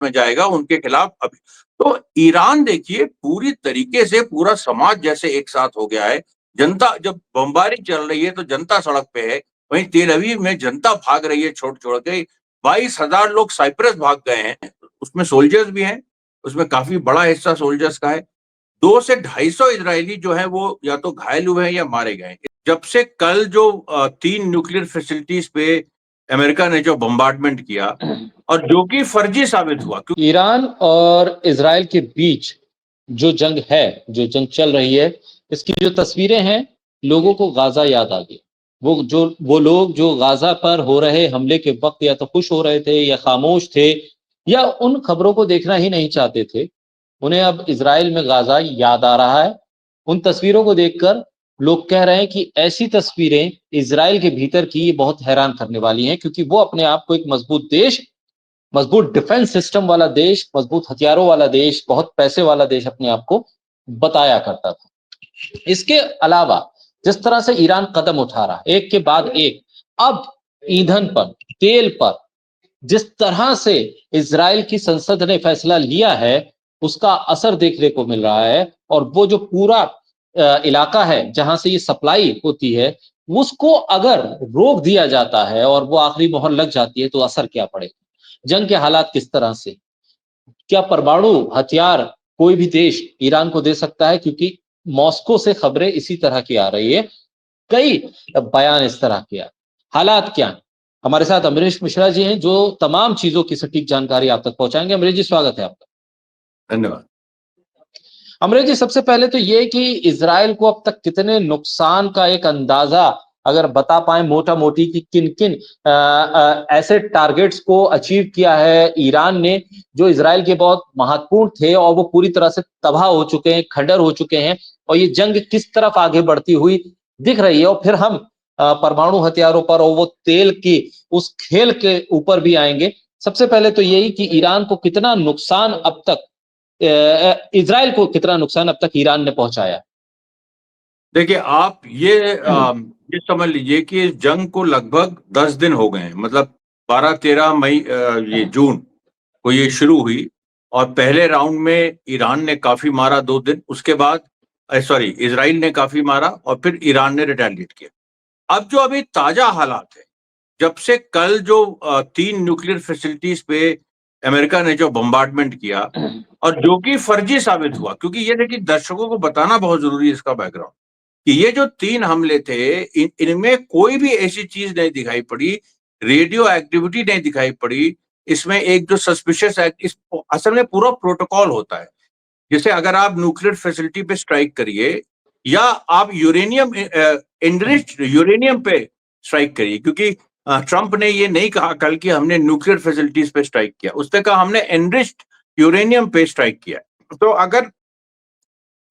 में जाएगा उनके खिलाफ। अभी तो ईरान देखिए पूरी तरीके से पूरा समाज जैसे एक साथ हो गया है। जनता जब बमबारी चल रही है तो जनता सड़क पे है, वहीं तेल अवीव में जनता भाग रही है छोड़ छोड़ के। 22,000 लोग साइप्रस भाग गए हैं, उसमें सोल्जर्स भी हैं, उसमें काफी बड़ा हिस्सा सोल्जर्स का है। 200 से 250 इजरायली जो है वो या तो घायल हुए हैं या मारे गए हैं। जब से कल जो 3 न्यूक्लियर फैसिलिटीज पे अमेरिका ने जो बम्बार्डमेंट किया और जो कि फर्जी साबित हुआ। ईरान और इजराइल के बीच जो जंग चल रही है, इसकी जो तस्वीरें हैं लोगों को गाजा याद आ गई। वो लोग जो गाजा पर हो रहे हमले के वक्त या तो खुश हो रहे थे या खामोश थे या उन खबरों को देखना ही नहीं चाहते थे, उन्हें अब इजराइल में गाजा याद आ रहा है। उन तस्वीरों को देखकर लोग कह रहे हैं कि ऐसी तस्वीरें इजराइल के भीतर की ये बहुत हैरान करने वाली हैं, क्योंकि वो अपने आप को एक मजबूत देश, मजबूत डिफेंस सिस्टम वाला देश, मजबूत हथियारों वाला देश, बहुत पैसे वाला देश अपने आप को बताया करता था। इसके अलावा जिस तरह से ईरान कदम उठा रहा एक के बाद एक, अब ईंधन पर, तेल पर जिस तरह से इजराइल की संसद ने फैसला लिया है उसका असर देखने को मिल रहा है। और वो जो पूरा इलाका है जहां से ये सप्लाई होती है उसको अगर रोक दिया जाता है और वो आखिरी मोहर लग जाती है तो असर क्या पड़ेगा, जंग के हालात किस तरह से, क्या परमाणु हथियार कोई भी देश ईरान को दे सकता है, क्योंकि मॉस्को से खबरें इसी तरह की आ रही है, कई बयान इस तरह के हालात क्या है। हमारे साथ अमरीश मिश्रा जी हैं जो तमाम चीजों की सटीक जानकारी आप तक पहुंचाएंगे। अमरीश जी, स्वागत है आपका। धन्यवाद। अमरीश जी, सबसे पहले तो ये कि इजराइल को अब तक कितने नुकसान का एक अंदाजा अगर बता पाए मोटा मोटी कि किन किन ऐसे टारगेट्स को अचीव किया है ईरान ने जो इजराइल के बहुत महत्वपूर्ण थे और वो पूरी तरह से तबाह हो चुके हैं, खंडर हो चुके हैं, और ये जंग किस तरफ आगे बढ़ती हुई दिख रही है। और फिर हम परमाणु हथियारों पर और वो तेल की उस खेल के ऊपर भी आएंगे। सबसे पहले तो यही कि ईरान को कितना नुकसान अब तक, इजराइल को कितना नुकसान अब तक ईरान ने पहुंचाया। देखिए आप ये समझ लीजिए कि इस जंग को लगभग 10 दिन हो गए हैं, मतलब 12-13 मई ये जून को ये शुरू हुई और पहले राउंड में ईरान ने काफी मारा 2 दिन, उसके बाद इजराइल ने काफी मारा और फिर ईरान ने रिटेलिएट किया। अब जो अभी ताजा हालात है, जब से कल जो 3 न्यूक्लियर फैसिलिटीज पे अमेरिका ने जो बम्बार्डमेंट किया और जो कि फर्जी साबित हुआ, क्योंकि ये देखिए दर्शकों को बताना बहुत जरूरी है इसका बैकग्राउंड, कि ये जो 3 हमले थे इनमें कोई भी ऐसी चीज नहीं दिखाई पड़ी, रेडियो एक्टिविटी नहीं दिखाई पड़ी। इसमें एक जो सस्पिशियस एक्ट, इस असल में पूरा प्रोटोकॉल होता है। जैसे अगर आप न्यूक्लियर फैसिलिटी पे स्ट्राइक करिए या आप यूरेनियम एनरिच्ड यूरेनियम पे स्ट्राइक करिए, क्योंकि ट्रंप ने ये नहीं कहा कल कि हमने न्यूक्लियर फैसिलिटीज पे स्ट्राइक किया, उसने कहा हमने एनरिच्ड यूरेनियम पे स्ट्राइक किया। तो अगर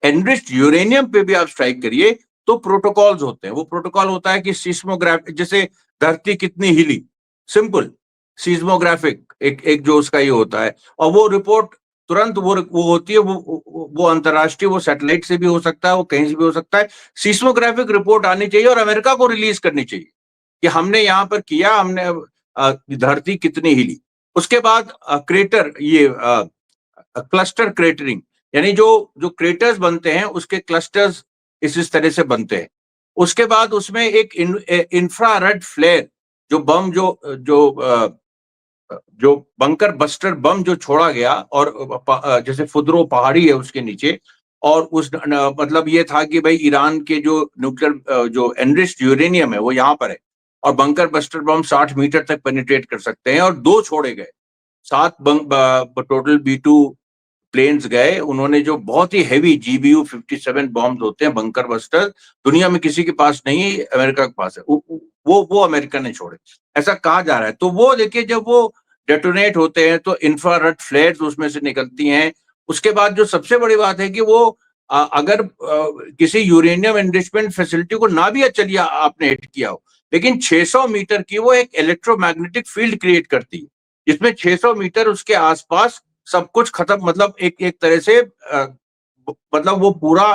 एनरिच्ड यूरेनियम पे भी आप स्ट्राइक करिए तो प्रोटोकॉल्स होते हैं। वो प्रोटोकॉल होता है कि सीस्मोग्राफ, जैसे धरती कितनी हिली, सिंपल सीस्मोग्राफिक एक जो उसका ये होता है, और वो रिपोर्ट तुरंत वो होती है। वो अंतरराष्ट्रीय, वो सैटेलाइट से भी हो सकता है, वो कहीं से भी हो सकता है। सीस्मोग्राफिक रिपोर्ट आनी चाहिए और अमेरिका को रिलीज करनी चाहिए कि हमने यहाँ पर किया, हमने धरती कितनी हिली। उसके बाद क्रेटर, ये क्लस्टर क्रेटरिंग, यानी जो जो क्रेटर्स बनते हैं उसके क्लस्टर्स इस तरह से बनते हैं। उसके बाद उसमें एक इंफ्रारेड फ्लेयर, जो बम जो बंकर बस्टर बम जो छोड़ा गया, और जैसे फुदरो पहाड़ी है उसके नीचे, और मतलब ये था कि भाई ईरान के जो न्यूक्लियर जो एनरिच्ड यूरेनियम है वो यहाँ पर है, और बंकर बस्टर बम 60 मीटर तक पेनिट्रेट कर सकते हैं, और 2 छोड़े गए। 7 टोटल B2 प्लेन्स गए, उन्होंने जो बहुत ही हैवी GBU-57 बॉम्ब होते हैं, बंकर बस्टर, दुनिया में किसी के पास नहीं है, अमेरिका के पास है, वो अमेरिका ने छोड़े, ऐसा कहा जा रहा है। तो वो देखिए जब वो डेटोनेट होते हैं तो इंफ्रारेड फ्लेयर्स उसमें से निकलती हैं। उसके बाद जो सबसे बड़ी बात है कि वो अगर किसी यूरेनियम एनरिचमेंट फैसिलिटी को ना भी, चलिए आपने हिट किया हो, लेकिन 600 मीटर की वो एक इलेक्ट्रोमैग्नेटिक फील्ड क्रिएट करती है, जिसमें 600 मीटर उसके आसपास सब कुछ खत्म, मतलब एक तरह से मतलब वो पूरा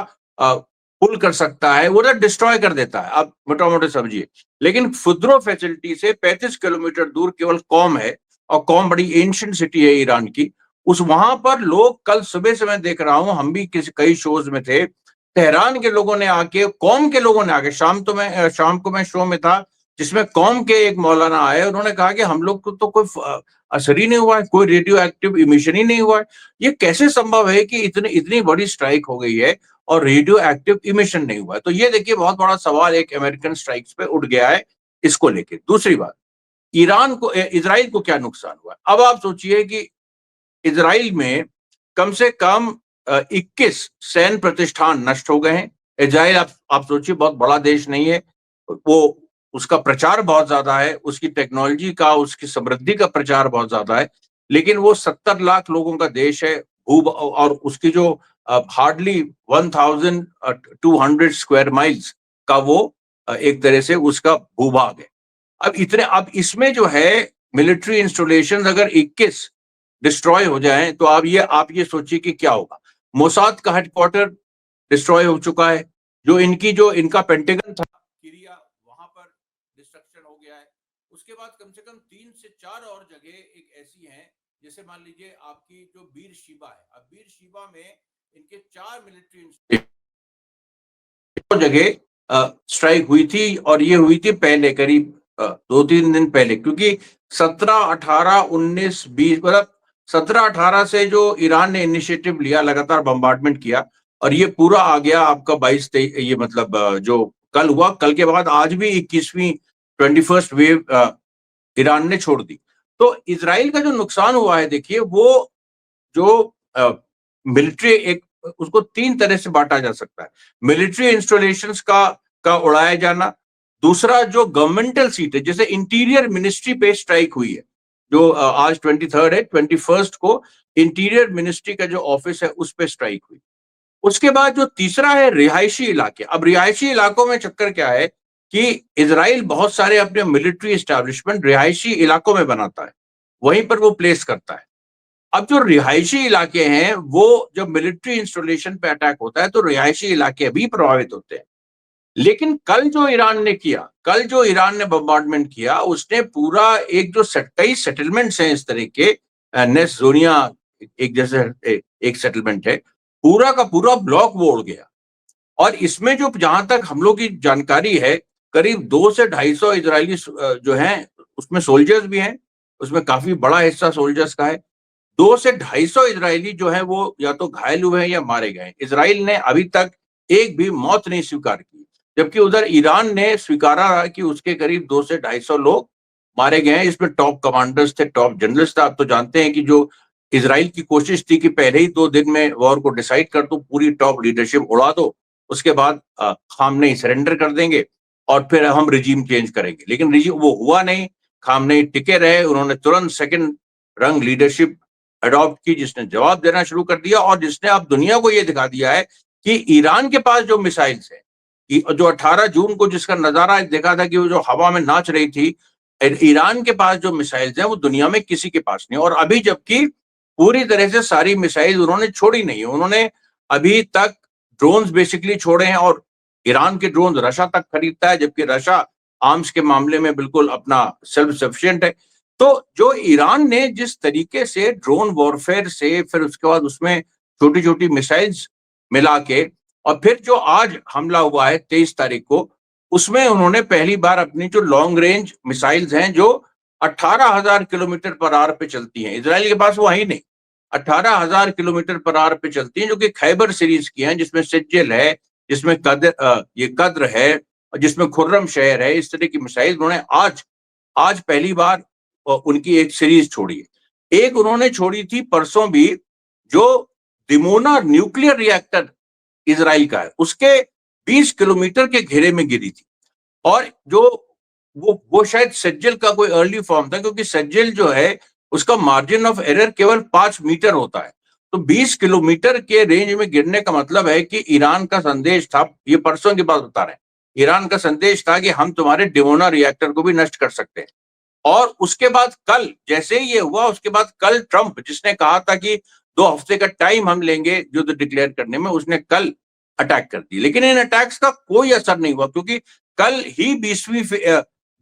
पुल कर सकता है, वो डिस्ट्रॉय कर देता है, आप मोटा मोटे समझिए। लेकिन फुद्रो फैसिलिटी से 35 किलोमीटर दूर केवल कॉम है, और कॉम बड़ी एंशिएंट सिटी है ईरान की, उस वहां पर लोग, कल सुबह से मैं देख रहा हूं, हम भी कई शोज में थे, तेहरान के लोगों ने आके, कौम के लोगों ने आके, शाम को मैं शो में था जिसमें कौम के एक मौलाना आए, उन्होंने कहा कि हम लोग को तो कोई असर ही नहीं हुआ है, कोई रेडियो एक्टिव इमिशन ही नहीं हुआ है। ये कैसे संभव है कि इतनी इतनी बड़ी स्ट्राइक हो गई है और रेडियो एक्टिव इमिशन नहीं हुआ है? तो ये देखिए बहुत बड़ा सवाल एक अमेरिकन स्ट्राइक्स पे उठ गया है इसको लेके। दूसरी बात, इजराइल को क्या नुकसान हुआ? अब आप सोचिए कि इजराइल में कम से कम 21 सैन्य प्रतिष्ठान नष्ट हो गए हैं। इजराइल, आप सोचिए, बहुत बड़ा देश नहीं है, वो उसका प्रचार बहुत ज्यादा है, उसकी टेक्नोलॉजी का, उसकी समृद्धि का प्रचार बहुत ज्यादा है, लेकिन वो 70 लाख लोगों का देश है। और उसकी जो हार्डली 1200 स्क्वायर माइल्स का वो एक तरह से उसका भूभाग है। अब इसमें जो है मिलिट्री इंस्टॉलेशन अगर 21 डिस्ट्रॉय हो जाएं, तो आप ये सोचिए कि क्या होगा। मोसाद का हेडक्वार्टर डिस्ट्रॉय हो चुका है, जो इनका पेंटागन था सीरिया, वहां पर डिस्ट्रक्शन हो गया है। उसके बाद कम से कम 3 से 4 और जगह एक ऐसी हैं, जैसे मान लीजिए आपकी जो बीर शिबा है, अब बीर शिबा में इनके 4 मिलिट्री जगह स्ट्राइक हुई थी, और ये हुई थी पहले करीब 2-3 दिन पहले, क्योंकि 17, 18, 19, 20, मतलब 17, 18 से जो ईरान ने इनिशिएटिव लिया, लगातार बम्बार्डमेंट किया, और ये पूरा आ गया आपका 22-23, ये मतलब जो कल हुआ, कल के बाद आज भी 21वीं 21st वेव ईरान ने छोड़ दी। तो इसराइल का जो नुकसान हुआ है, देखिए, वो जो मिलिट्री, एक उसको 3 तरह से बांटा जा सकता है। मिलिट्री इंस्टॉलेशंस का उड़ाया जाना, दूसरा जो गवर्नमेंटल सीट है, जैसे इंटीरियर मिनिस्ट्री पे स्ट्राइक हुई है, जो आज 23 है, 21 को इंटीरियर मिनिस्ट्री का जो ऑफिस है उस पे स्ट्राइक हुई। उसके बाद जो तीसरा है रिहायशी इलाके। अब रिहायशी इलाकों में चक्कर क्या है कि इजराइल बहुत सारे अपने मिलिट्री एस्टैब्लिशमेंट रिहायशी इलाकों में बनाता है, वहीं पर वो प्लेस करता है। अब जो रिहायशी इलाके हैं, वो जब मिलिट्री इंस्टॉलेशन पे अटैक होता है तो रिहायशी इलाके भी प्रभावित होते हैं। लेकिन कल जो ईरान ने बम्बार्डमेंट किया, उसने पूरा एक जो कई सेटलमेंट्स हैं इस तरह के, नेस जोनिया एक जैसे एक सेटलमेंट है, पूरा का पूरा ब्लॉक वो उड़ गया। और इसमें जो, जहां तक हम लोग की जानकारी है, करीब 2 से 250 इजरायली जो हैं, उसमें सोल्जर्स भी हैं, उसमें काफी बड़ा हिस्सा सोल्जर्स का है। 2 से 250 इजरायली जो है वो या तो घायल हुए हैं या मारे गए हैं। इजराइल ने अभी तक एक भी मौत नहीं स्वीकार की, जबकि उधर ईरान ने स्वीकारा कि उसके करीब 2 से 250 लोग मारे गए हैं। इसमें टॉप कमांडर्स थे, टॉप जनरल्स थे। आप तो जानते हैं कि जो इजराइल की कोशिश थी कि पहले ही 2 दिन में वॉर को डिसाइड कर दो, पूरी टॉप लीडरशिप उड़ा दो, उसके बाद खामनेई सरेंडर कर देंगे और फिर हम रिजीम चेंज करेंगे, लेकिन रिजीम वो हुआ नहीं। खामनेई टिके रहे, उन्होंने तुरंत सेकंड रंग लीडरशिप अडॉप्ट की, जिसने जवाब देना शुरू कर दिया और जिसने अब दुनिया को यह दिखा दिया है कि ईरान के पास जो मिसाइल्स है, जो 18 जून को जिसका नजारा देखा था कि वो जो हवा में नाच रही थी, ईरान के पास जो मिसाइल्स हैं वो दुनिया में किसी के पास नहीं। और अभी जबकि पूरी तरह से सारी मिसाइल उन्होंने छोड़ी नहीं है, उन्होंने अभी तक ड्रोन्स बेसिकली छोड़े हैं, और ईरान के ड्रोन रशिया तक खरीदता है, जबकि रशिया आर्म्स के मामले में बिल्कुल अपना सेल्फ सफिशिएंट है। तो जो ईरान ने जिस तरीके से ड्रोन वॉरफेयर से, फिर उसके बाद उसमें छोटी छोटी मिसाइल्स मिला के, और फिर जो आज हमला हुआ है 23 तारीख को, उसमें उन्होंने पहली बार अपनी जो लॉन्ग रेंज मिसाइल्स हैं, जो 18,000 किलोमीटर पर आवर पे चलती हैं, इजराइल के पास वो है ही नहीं, 18,000 किलोमीटर पर आवर पे चलती हैं, जो कि खैबर सीरीज की हैं, जिसमें सिज्जिल है, जिसमें कद्र है, जिसमें खुर्रम शहर है। इस तरह की मिसाइल उन्होंने आज पहली बार उनकी एक सीरीज छोड़ी है। एक उन्होंने छोड़ी थी परसों भी, जो दिमोना न्यूक्लियर रिएक्टर इजराइल का है, उसके 20 किलोमीटर के घेरे में गिरी थी। और जो वो शायद सज्जल का कोई अर्ली फॉर्म था, क्योंकि सज्जल जो है उसका मार्जिन ऑफ एरर केवल 5 मीटर होता है। तो 20 किलोमीटर के रेंज में गिरने का मतलब है कि ईरान का संदेश था, ये परसों की बात बता रहे हैं, ईरान का संदेश था कि हम तुम्हारे डिमोना रिएक्टर को भी नष्ट कर सकते हैं। और उसके बाद कल जैसे ही ये हुआ, उसके बाद कल ट्रंप, जिसने कहा था कि 2 हफ्ते का टाइम हम लेंगे युद्ध डिक्लेयर करने में, उसने कल अटैक कर दी। लेकिन इन अटैक्स का कोई असर नहीं हुआ, क्योंकि कल ही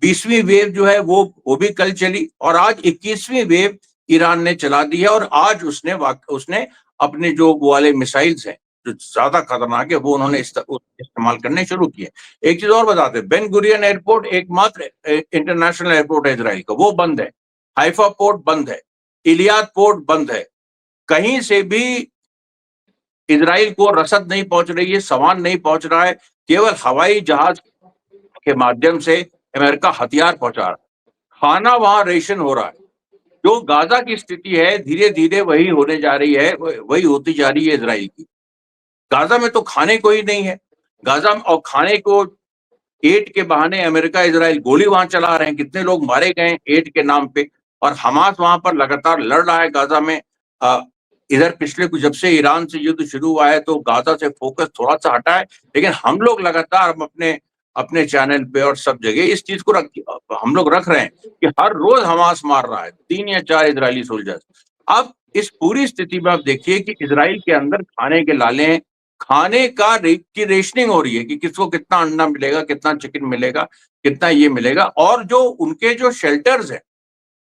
20वीं वेव जो है वो भी कल चली, और आज 21वीं वेव ईरान ने चला दी है, और आज उसने अपने जो वो वाले मिसाइल्स हैं जो ज्यादा खतरनाक है वो उन्होंने इस्तेमाल करने शुरू किए। एक चीज और बताते हैं, बेन गुरियन एयरपोर्ट एकमात्र इंटरनेशनल एयरपोर्ट है इजराइल का, वो बंद है। हाइफा पोर्ट बंद है, इलियाद पोर्ट बंद है। कहीं से भी इजराइल को रसद नहीं पहुंच रही है, सामान नहीं पहुंच रहा है। केवल हवाई जहाज के माध्यम से अमेरिका हथियार पहुंचा रहा है, खाना वहां रेशन हो रहा है। जो गाजा की स्थिति है धीरे धीरे वही होने जा रही है, वही होती जा रही है इजराइल की। गाजा में तो खाने को ही नहीं है। गाजा में और खाने को एड के बहाने अमेरिका इजराइल गोली वहां चला रहे हैं, कितने लोग मारे गए एड के नाम पे। और हमास वहां पर लगातार लड़ रहा है गाजा में। इधर पिछले कुछ, जब से ईरान से युद्ध शुरू हुआ है तो गाजा से फोकस थोड़ा सा हटा है, लेकिन हम लोग लगातार अपने अपने चैनल पे और सब जगह इस चीज को हम लोग रख रहे हैं कि हर रोज हमास मार रहा है 3 या 4 इजरायली सोल्जर्स। अब इस पूरी स्थिति में आप देखिए कि इजराइल के अंदर खाने के लाले हैं, खाने की रेशनिंग हो रही है कि किसको कितना अंडा मिलेगा, कितना चिकन मिलेगा, कितना ये मिलेगा। और जो उनके जो शेल्टर्स हैं,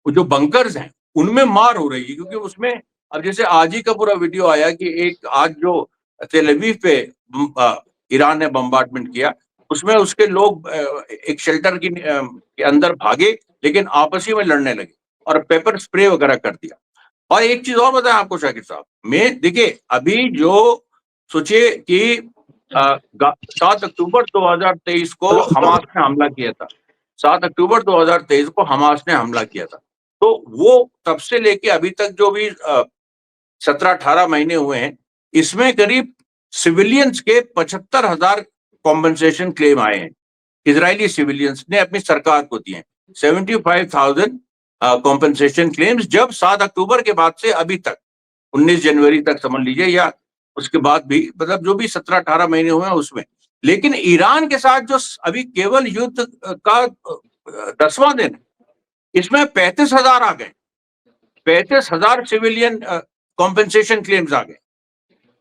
जो बंकर्स हैं, उनमें मार हो रही है, क्योंकि उसमें अब जैसे आज ही का पूरा वीडियो आया कि एक आज जो तेल अवीव पे ईरान ने बम्बार्डमेंट किया, उसमें उसके लोग एक शेल्टर के अंदर भागे, लेकिन आपसी में लड़ने लगे और पेपर स्प्रे वगैरह कर दिया। और एक चीज और बताएं आपको शाकिर साहब, मैं देखिए अभी जो सोचिए कि 7 अक्टूबर 2023 को हमास ने हमला किया था। 7 अक्टूबर 2023 को हमास ने हमला किया था। तो वो तब से लेके अभी तक जो भी 17-18 महीने हुए हैं, इसमें करीब सिविलियंस के 75,000 कॉम्पनसेशन क्लेम आए हैं। इजरायली सिविलियंस ने अपनी सरकार को दिए 75,000 कॉम्पनसेशन क्लेम्स, जब 7 अक्टूबर के बाद से अभी तक 19 जनवरी तक समझ लीजिए, या उसके बाद भी, मतलब जो भी 17-18 महीने हुए हैं उसमें। लेकिन ईरान के साथ जो अभी केवल युद्ध का 10वां दिन, इसमें 35,000 आ गए, 35,000 सिविलियन कॉम्पेंसेशन क्लेम्स आ गए।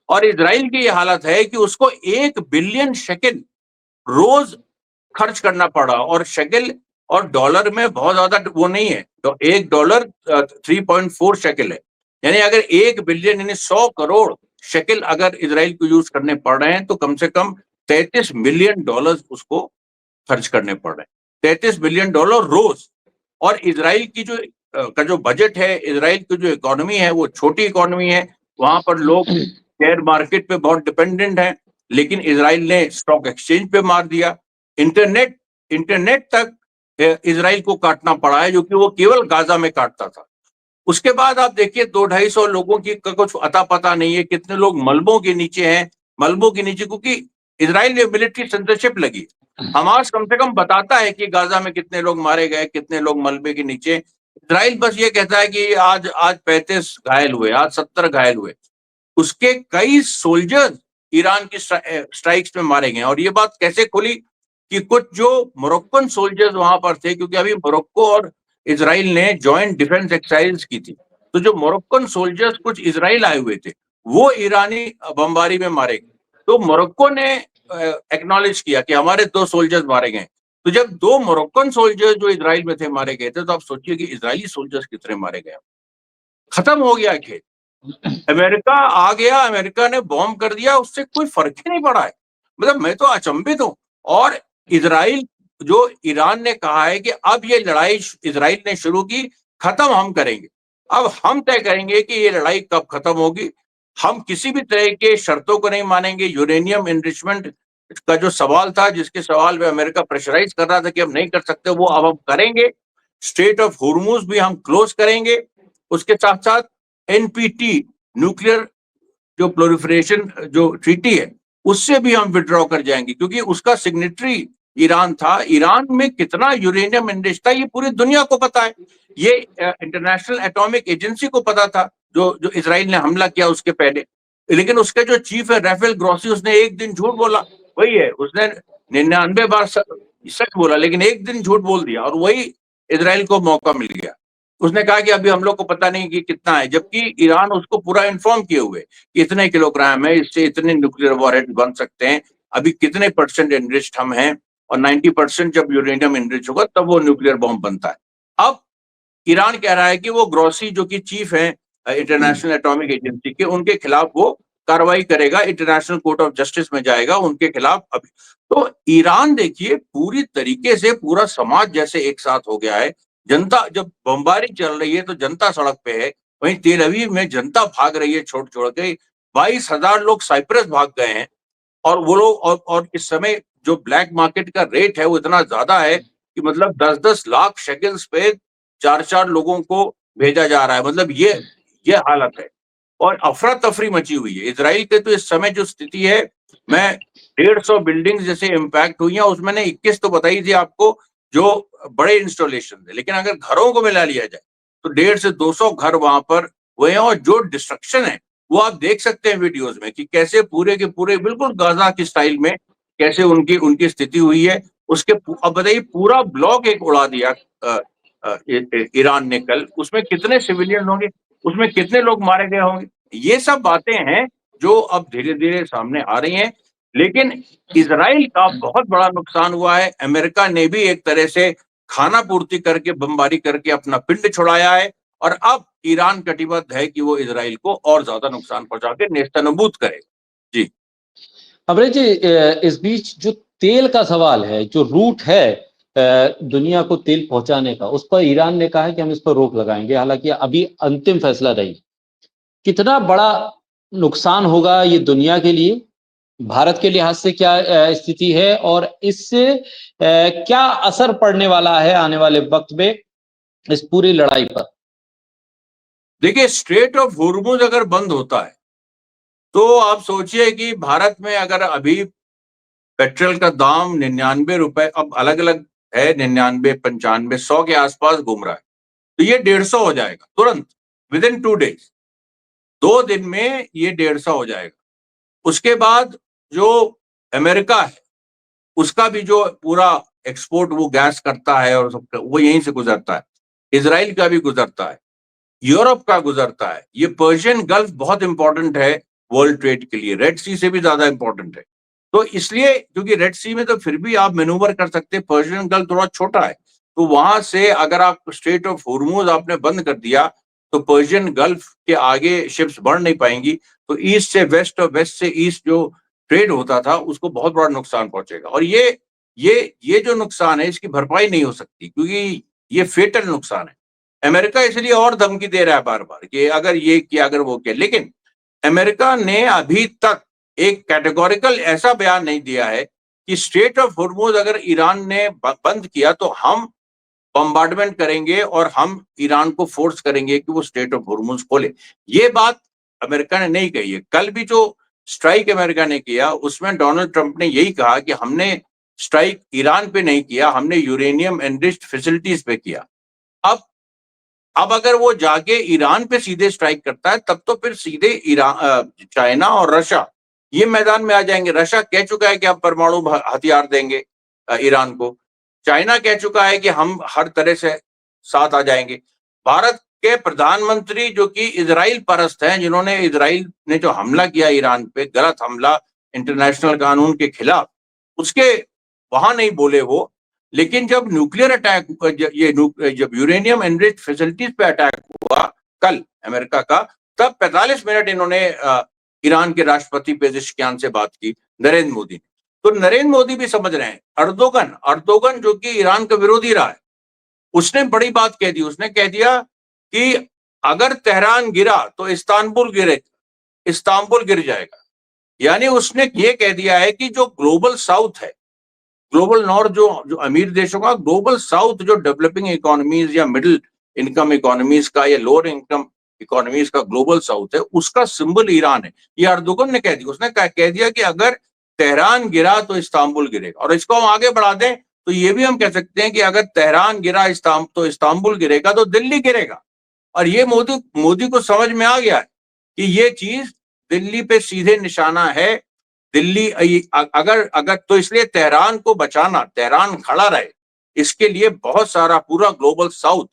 और इजराइल की यह हालत है कि उसको 1 बिलियन शेकेल रोज खर्च करना पड़ा, और शेकेल और डॉलर में बहुत ज्यादा वो नहीं है, तो $1 3.4 शेकेल है। यानी अगर 1 बिलियन यानी 100 करोड़ शेकेल अगर इजराइल को यूज करने पड़ रहे हैं, तो कम से कम $33 मिलियन उसको खर्च करने पड़ रहे हैं, $33 बिलियन रोज। और इजराइल की जो बजट है, इजराइल की जो इकोनॉमी है, वो छोटी इकोनॉमी है। वहां पर लोग शेयर मार्केट पे बहुत डिपेंडेंट है, लेकिन इजराइल ने स्टॉक एक्सचेंज पे मार दिया। इंटरनेट इंटरनेट तक इजराइल को काटना पड़ा है, जो कि वो केवल गाजा में काटता था। उसके बाद आप देखिए 200-250 लोगों की कुछ अता पता नहीं है, कितने लोग मलबों के नीचे हैं, मलबों के नीचे, क्योंकि इजराइल ने मिलिट्री सेंसरशिप लगी। हमास कम से कम बताता है कि गाजा में कितने लोग मारे गए, कितने लोग मलबे के नीचे। इजराइल बस ये कहता है कि आज आज 35 घायल हुए, आज 70 घायल हुए। उसके कई सोल्जर्स ईरान की स्ट्राइक्स में मारे गए। और ये बात कैसे खुली कि कुछ जो मोरक्कन सोल्जर्स वहां पर थे, क्योंकि अभी मोरक्को और इजराइल ने जॉइंट डिफेंस एक्सरसाइज की थी, तो जो मोरक्कन सोल्जर्स कुछ इजराइल आए हुए थे, वो ईरानी बमबारी में मारे गए। तो मोरक्को ने एक्नॉलेज किया कि हमारे 2 सोल्जर्स मारे गए। तो जब 2 मोरक्कन सोल्जर्स जो इजराइल में थे मारे गए थे, तो आप सोचिए कि इजरायली सोल्जर्स कितने मारे गए। खत्म हो गया खेल। अमेरिका आ गया, अमेरिका ने बॉम्ब कर दिया, उससे कोई फर्क ही नहीं पड़ा है। मतलब मैं तो अचंभित हूं। और इजराइल, जो ईरान ने कहा है कि अब ये लड़ाई इजराइल ने शुरू की, खत्म हम करेंगे। अब हम तय करेंगे कि ये लड़ाई कब खत्म होगी। हम किसी भी तरह के शर्तों को नहीं मानेंगे। यूरेनियम एनरिचमेंट का जो सवाल था, जिसके सवाल पे अमेरिका प्रेशराइज कर रहा था कि हम नहीं कर सकते, वो अब हम करेंगे। स्ट्रेट ऑफ हॉर्मुज भी हम क्लोज करेंगे। उसके साथ साथ एनपीटी, न्यूक्लियर जो प्रोलिफरेशन जो ट्रीटी है, उससे भी हम विड्रॉ कर जाएंगे, क्योंकि उसका सिग्नेटरी ईरान था। ईरान में कितना यूरेनियम एनरिच था ये पूरी दुनिया को पता है। ये इंटरनेशनल एटॉमिक एजेंसी को पता था, जो जो इजराइल ने हमला किया उसके पहले। लेकिन उसके जो चीफ है राफेल ग्रोसी, उसने एक दिन झूठ बोला। वही है, उसने 99 बार सच बोला, लेकिन एक दिन झूठ बोल दिया, और वही इजराइल को मौका मिल गया। उसने कहा कि अभी हम लोग को पता नहीं कि कितना है, जबकि ईरान उसको पूरा इन्फॉर्म किए हुए कि इतने किलोग्राम है, इससे इतने न्यूक्लियर वॉरहेड बन सकते हैं, अभी कितने % एनरिच्ड हम हैं, और 90% जब यूरेनियम एनरिच होगा तब वो न्यूक्लियर बॉम्ब बनता है। अब ईरान कह रहा है कि वो ग्रोसी जो कि चीफ है इंटरनेशनल एटॉमिक एजेंसी के, उनके खिलाफ वो कार्रवाई करेगा, इंटरनेशनल कोर्ट ऑफ जस्टिस में जाएगा उनके खिलाफ। अभी तो ईरान देखिए पूरी तरीके से पूरा समाज जैसे एक साथ हो गया है। जनता जब बमबारी चल रही है तो जनता सड़क पे है, वहीं तेल अवीव में जनता भाग रही है छोड़ छोड़ के। 22,000 लोग साइप्रस भाग गए हैं। और वो लोग और इस समय जो ब्लैक मार्केट का रेट है वो इतना ज्यादा है कि मतलब 10-10 लाख शेकल्स पे 4-4 लोगों को भेजा जा रहा है। मतलब ये हालत है और अफरा तफरी मची हुई है इजराइल के। तो इस समय जो स्थिति है, मैं 150 बिल्डिंग्स जैसे इम्पैक्ट हुई हैं, उसमें ने 21 तो बताई थी आपको जो बड़े इंस्टॉलेशन थे, लेकिन अगर घरों को मिला लिया जाए तो 150 से 200 घर वहां पर हुए हैं। और जो डिस्ट्रक्शन है वो आप देख सकते हैं वीडियोस में कि कैसे पूरे के पूरे बिल्कुल गाजा की स्टाइल में कैसे उनकी उनकी स्थिति हुई है। उसके अब बताइए पूरा ब्लॉक एक उड़ा दिया ईरान ने कल, उसमें कितने सिविलियन होंगे, उसमें कितने लोग मारे गए होंगे। ये सब बातें हैं जो अब धीरे धीरे सामने आ रही हैं। लेकिन इजराइल का बहुत बड़ा नुकसान हुआ है। अमेरिका ने भी एक तरह से खाना पूर्ति करके बमबारी करके अपना पिंड छुड़ाया है और अब ईरान कटिबद्ध है कि वो इजराइल को और ज्यादा नुकसान पहुंचा के नेस्तनाबूद करे। जी अमरीश जी, इस बीच जो तेल का सवाल है, जो रूट है दुनिया को तेल पहुंचाने का, उस पर ईरान ने कहा है कि हम इस पर रोक लगाएंगे। हालांकि अभी अंतिम फैसला नहीं। कितना बड़ा नुकसान होगा ये दुनिया के लिए, भारत के लिहाज से क्या स्थिति है, और इससे क्या असर पड़ने वाला है आने वाले वक्त में इस पूरी लड़ाई पर? देखिए, स्ट्रेट ऑफ होर्मुज अगर बंद होता है तो आप सोचिए कि भारत में अगर अभी पेट्रोल का दाम 99 रुपए, अब अलग अलग है, 99, 95, 100 के आसपास घूम रहा है, तो ये 150 हो जाएगा तुरंत, विद इन 2 डेज। 2 दिन में ये 150 हो जाएगा। उसके बाद जो अमेरिका है उसका भी जो पूरा एक्सपोर्ट वो गैस करता है और वो यहीं से गुजरता है। इसराइल का भी गुजरता है, यूरोप का गुजरता है। ये पर्शियन गल्फ बहुत इंपॉर्टेंट है वर्ल्ड ट्रेड के लिए, रेड सी से भी ज्यादा इंपॉर्टेंट है। तो इसलिए क्योंकि रेड सी में तो फिर भी आप मैनूवर कर सकते हैं, पर्शियन गल्फ थोड़ा छोटा है, तो वहां से अगर आप स्ट्रेट ऑफ होर्मुज आपने बंद कर दिया तो पर्शियन गल्फ के आगे शिप्स बढ़ नहीं पाएंगी। तो ईस्ट से वेस्ट और वेस्ट से ईस्ट जो ट्रेड होता था उसको बहुत बड़ा नुकसान पहुंचेगा। और ये जो नुकसान है इसकी भरपाई नहीं हो सकती क्योंकि ये फेटल नुकसान है। अमेरिका इसलिए और धमकी दे रहा है बार बार कि अगर ये किया अगर वो किया, लेकिन अमेरिका ने अभी तक एक कैटेगोरिकल ऐसा बयान नहीं दिया है कि स्ट्रेट ऑफ होर्मुज अगर ईरान ने बंद किया तो हम बम्बार्डमेंट करेंगे और हम ईरान को फोर्स करेंगे कि वो स्ट्रेट ऑफ होर्मुज खोले। ये बात अमेरिका ने नहीं कही है। कल भी जो स्ट्राइक अमेरिका ने किया उसमें डोनाल्ड ट्रंप ने यही कहा कि हमने स्ट्राइक ईरान पे नहीं किया, हमने यूरेनियम एनरिच्ड फैसिलिटीज पे किया। अब अब अगर वो जाके ईरान पे सीधे स्ट्राइक करता है तब तो फिर सीधे ईरान, चाइना और रशिया ये मैदान में आ जाएंगे। रशिया कह चुका है कि आप परमाणु हथियार देंगे ईरान को। चाइना कह चुका है कि हम हर तरह से साथ आ जाएंगे। भारत के प्रधानमंत्री जो कि इजराइल परस्त हैं, जिन्होंने इजराइल ने जो हमला किया ईरान पे, गलत हमला इंटरनेशनल कानून के खिलाफ, उसके वहां नहीं बोले वो। लेकिन जब न्यूक्लियर अटैक, जब यूरेनियम एनरिच्ड फैसिलिटीज पे अटैक हुआ कल अमेरिका का, तब 45 मिनट इन्होंने ईरान के राष्ट्रपति पेजेश्कियान से बात की, नरेंद्र मोदी ने। तो नरेंद्र मोदी भी समझ रहे हैं। अर्दोगन जो कि ईरान का विरोधी रहा है, उसने बड़ी बात कह दी। उसने कह दिया कि अगर तेहरान गिरा तो इस्तांबुल गिर जाएगा। यानी उसने ये कह दिया है कि जो ग्लोबल साउथ है, ग्लोबल नॉर्थ जो अमीर देशों का, ग्लोबल साउथ जो डेवलपिंग इकोनॉमीज या मिडिल इनकम इकोनॉमीज का या लोअर इनकम इकोनॉमीज का ग्लोबल साउथ है, उसका सिंबल ईरान है। ये अर्दोगन ने कह दिया। उसने कह दिया कि अगर तेहरान गिरा तो इस्तांबुल गिरेगा। और इसको हम आगे बढ़ा दें तो ये भी हम कह सकते हैं कि अगर तेहरान गिरा तो इस्तांबुल गिरेगा, तो दिल्ली गिरेगा। और ये मोदी को समझ में आ गया है कि ये चीज दिल्ली पे सीधे निशाना है। दिल्ली अगर अगर तो इसलिए तेहरान को बचाना, तेहरान खड़ा रहे, इसके लिए बहुत सारा पूरा ग्लोबल साउथ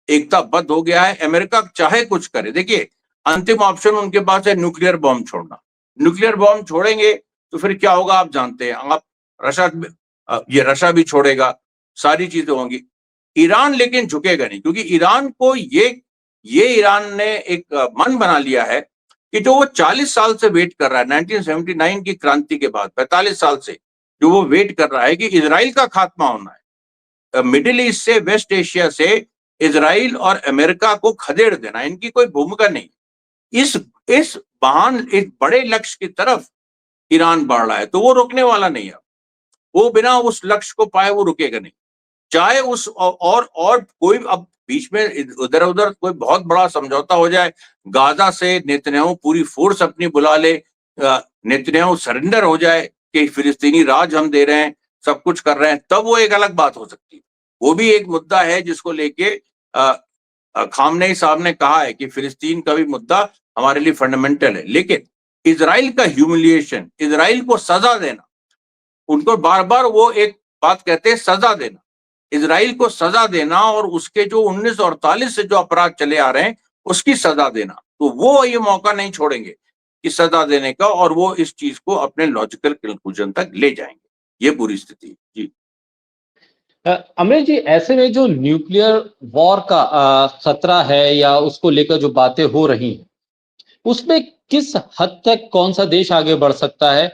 एकताबद्ध हो गया है। अमेरिका चाहे कुछ करे, देखिए अंतिम ऑप्शन उनके पास है न्यूक्लियर बॉम्ब छोड़ना। न्यूक्लियर बॉम्ब छोड़ेंगे तो फिर क्या होगा आप जानते हैं। आप रशिया, ये रशिया भी छोड़ेगा, सारी चीजें होंगी। ईरान लेकिन झुकेगा नहीं, क्योंकि ईरान को ये ईरान ने एक मन बना लिया है कि जो वो 40 साल से वेट कर रहा है, 1979 की क्रांति के बाद 45 साल से जो वो वेट कर रहा है कि इजराइल का खात्मा होना है, मिडिल ईस्ट से, वेस्ट एशिया से इजराइल और अमेरिका को खदेड़ देना, इनकी कोई भूमिका नहीं। इस बड़े लक्ष्य की तरफ ईरान बढ़ रहा है, तो वो रुकने वाला नहीं है। वो बिना उस लक्ष्य को पाए वो रुकेगा नहीं, चाहे उस और कोई अब बीच में इधर उधर कोई बहुत बड़ा समझौता हो जाए, गाजा से नेतन्याहू पूरी फोर्स अपनी बुला ले, नेतन्याहू सरेंडर हो जाए कि फिलिस्तीनी राज हम दे रहे हैं, सब कुछ कर रहे हैं, तब वो एक अलग बात हो सकती है। वो भी एक मुद्दा है जिसको लेके खामनेई साहब ने कहा है कि फिलिस्तीन का भी मुद्दा हमारे लिए फंडामेंटल है। लेकिन इजराइल का ह्यूमिलिएशन, इजराइल को सजा देना, उनको बार बार वो एक बात कहते हैं, सजा देना, इजराइल को सजा देना और उसके जो 1948 से जो अपराध चले आ रहे हैं उसकी सजा देना, तो वो ये मौका नहीं छोड़ेंगे कि सजा देने का, और वो इस चीज को अपने लॉजिकल कंक्लूजन तक ले जाएंगे। ये पूरी स्थिति जी। अमरीश जी, ऐसे में जो न्यूक्लियर वॉर का खतरा है या उसको लेकर जो बातें हो रही हैं, उसमें किस हद तक कौन सा देश आगे बढ़ सकता है?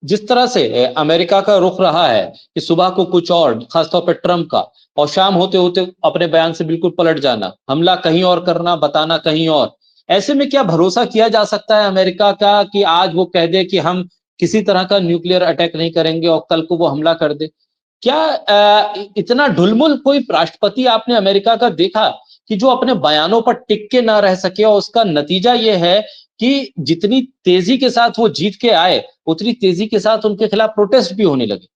जिस तरह से अमेरिका का रुख रहा है कि सुबह को कुछ और, खासतौर पर ट्रंप का, और शाम होते होते अपने बयान से बिल्कुल पलट जाना, हमला कहीं और करना, बताना कहीं और। ऐसे में क्या भरोसा किया जा सकता है अमेरिका का कि आज वो कह दे कि हम किसी तरह का न्यूक्लियर अटैक नहीं करेंगे और कल को वो हमला कर दे? क्या इतना ढुलमुल कोई राष्ट्रपति आपने अमेरिका का देखा कि जो अपने बयानों पर टिक के ना रह सके, और उसका नतीजा ये है कि जितनी तेजी के साथ वो जीत के आए, उतनी तेजी के साथ उनके खिलाफ प्रोटेस्ट भी होने लगे?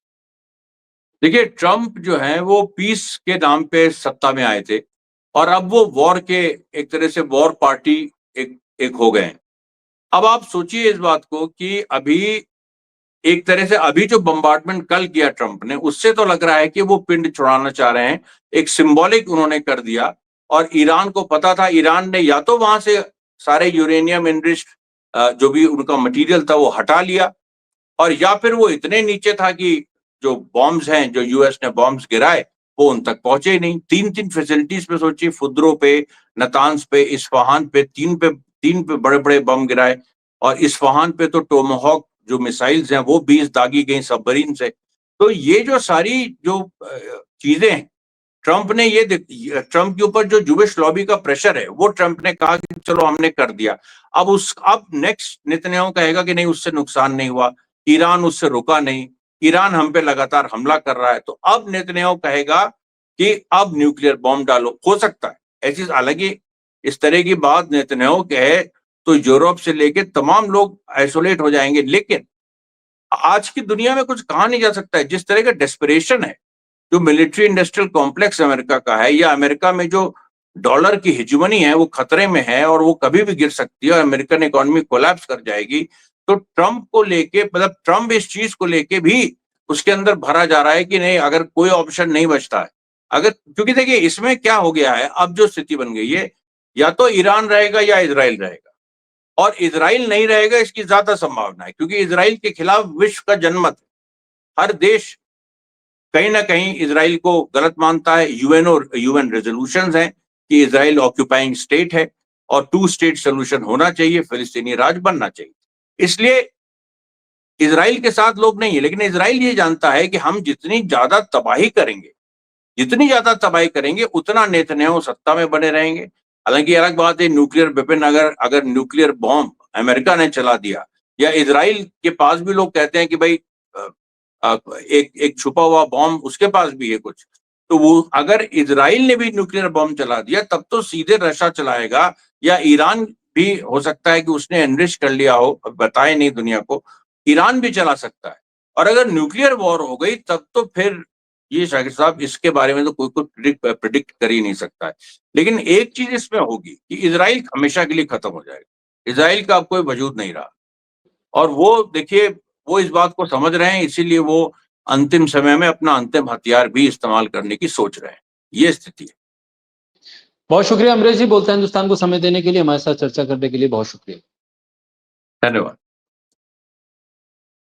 देखिए, ट्रंप जो है वो पीस के नाम पे सत्ता में आए थे, और अब वो वॉर के, एक तरह से वॉर पार्टी एक हो गए हैं। अब आप सोचिए इस बात को कि अभी एक तरह से अभी जो बम्बार्डमेंट कल किया ट्रंप ने, उससे तो लग रहा है कि वो पिंड छुड़ाना चाह रहे हैं, एक सिंबॉलिक उन्होंने कर दिया। और ईरान को पता था, ईरान ने या तो वहां से सारे यूरेनियम एनरिच्ड जो भी उनका मटेरियल था वो हटा लिया, और या फिर वो इतने नीचे था कि जो बॉम्ब्स हैं, जो यूएस ने बॉम्ब्स गिराए, वो उन तक पहुंचे ही नहीं। तीन फैसिलिटीज पे सोचिए, फुद्रो पे, नतान्स पे, इस्फहान पे, तीन पे बड़े बड़े बम गिराए, और इस्फहान पे तो टोमोहॉक जो मिसाइल्स हैं वो 20 दागी गई सबमरीन से। तो ये जो सारी जो चीजें हैं, ट्रंप ने ट्रंप के ऊपर जो जुविश लॉबी का प्रेशर है, वो ट्रंप ने कहा कि चलो हमने कर दिया। अब नेक्स्ट नेतन्याहू कहेगा कि नहीं, उससे नुकसान नहीं हुआ, ईरान उससे रुका नहीं, ईरान हम पे लगातार हमला कर रहा है, तो अब नेतन्याहू कहेगा कि अब न्यूक्लियर बॉम्ब डालो। हो सकता है ऐसी, हालांकि इस तरह की बात नेतन्याहू कहे तो यूरोप से लेके तमाम लोग आइसोलेट हो जाएंगे। लेकिन आज की दुनिया में कुछ कहा नहीं जा सकता है, जिस तरह का डेस्परेशन है, जो मिलिट्री इंडस्ट्रियल कॉम्प्लेक्स अमेरिका का है, या अमेरिका में जो डॉलर की हिजमनी है वो खतरे में है, और वो कभी भी गिर सकती है और अमेरिकन इकोनॉमी कोलैप्स कर जाएगी। तो ट्रंप को लेके, मतलब ट्रंप इस चीज को लेके भी उसके अंदर भरा जा रहा है कि नहीं, अगर कोई ऑप्शन नहीं बचता है, अगर, क्योंकि देखिए इसमें क्या हो गया है, अब जो स्थिति बन गई है, या तो ईरान रहेगा या इजराइल रहेगा, और इजराइल नहीं रहेगा इसकी ज्यादा संभावना है, क्योंकि इजराइल के खिलाफ विश्व का जनमत है। हर देश कहीं ना कहीं इजराइल को गलत मानता है। यूएन रेजोल्यूशंस हैं कि इजराइल ऑक्यूपाइंग स्टेट है, और 2 स्टेट सोल्यूशन होना चाहिए, फिलिस्तीनी राज बनना चाहिए। इसलिए इजराइल के साथ लोग नहीं है, लेकिन इजराइल ये जानता है कि हम जितनी ज्यादा तबाही करेंगे, उतना नेतन्याहू सत्ता में बने रहेंगे। हालांकि अलग बात है, न्यूक्लियर वेपन अगर न्यूक्लियर बॉम्ब अमेरिका ने चला दिया, या इजराइल के पास भी लोग कहते हैं कि भाई एक छुपा हुआ बॉम्ब उसके पास भी है कुछ, तो वो अगर इजराइल ने भी न्यूक्लियर बॉम्ब चला दिया, तब तो सीधे रशिया चलाएगा, या ईरान भी हो सकता है कि उसने एनरिच कर लिया हो, बताए नहीं दुनिया को, ईरान भी चला सकता है। और अगर न्यूक्लियर वॉर हो गई, तब तो फिर ये शाकिर साहब, इसके बारे में तो कोई प्रिडिक्ट कर ही नहीं सकता है। लेकिन एक चीज इसमें होगी कि इजराइल हमेशा के लिए खत्म हो जाएगा, इजराइल का अब कोई वजूद नहीं रहा। और वो देखिए, वो इस बात को समझ रहे हैं, इसीलिए वो अंतिम समय में अपना अंतिम हथियार भी इस्तेमाल करने की सोच रहे हैं। ये स्थिति है। बहुत शुक्रिया अमरीश जी, बोलते हैं हिंदुस्तान को समय देने के लिए, हमारे साथ चर्चा करने के लिए बहुत शुक्रिया। धन्यवाद।